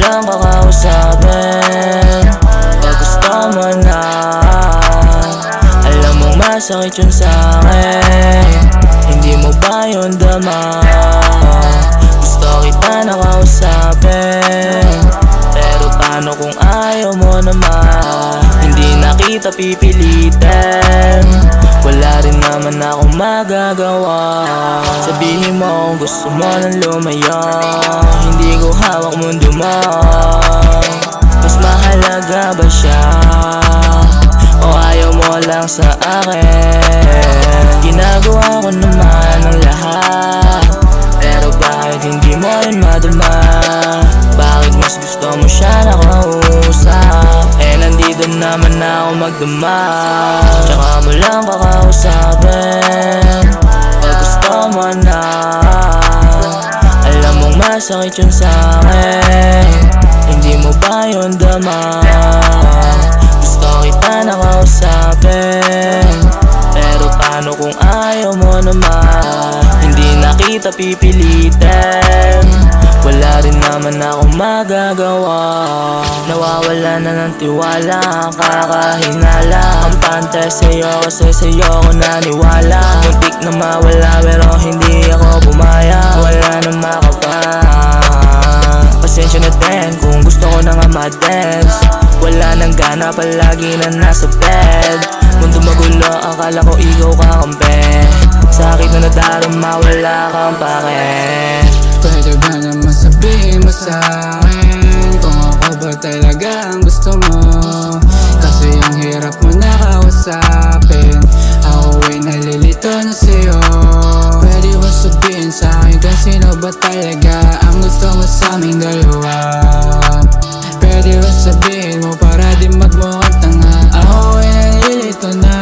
lang kakausapin pag gusto mo na. Alam mong masakit yun sa'kin, hindi mo ba yun dama? Gusto kita nakausapin, pero paano kung ayaw mo naman? Hindi na kita pipilitin, wala rin naman akong magagawa. Sabihin mo kung gusto mo nang lumayo, hindi ko hawak mundo mo. Mas mahalaga ba siya, o ayaw mo lang sa akin? Ginagawa ko naman ang lahat, pero bakit hindi mo rin madama? Bakit mas gusto mo siya nakausap? Eh nandito naman ako magdamag, tsaka mo lang kakausapin pag gusto mo na. Alam mong masakit yun sa'kin, hindi mo ba yun dama? Gusto kita nakausapin, pero paano kung ayaw mo naman? Hindi na kita pipilitin, wala rin naman akong magagawa. Nawawala na ng tiwala, kakahinala. Kampante sa'yo kasi sa'yo ko naniwala. Muntik na mawala pero hindi ako bumaya. Wala na makapa, pasensya na din kung gusto ko na nga ma-dance. Wala nang gana, palagi na nasa bed. Mundo magulo, akala ko ikaw kakampi. Sakit na nadarama, wala kang pake. Pwede ba naman sabihin mo sa'kin kung ako ba talaga ang gusto mo? Kasi ang hirap mo nakausapin, ako ay nalilito na sa'yo. Pwede ba sabihin sa'kin kung sino ba talaga ang gusto mo sa aming dalawa? Pwede ba sabihin mo para di magmukhang tanga, ako ay nalilito na.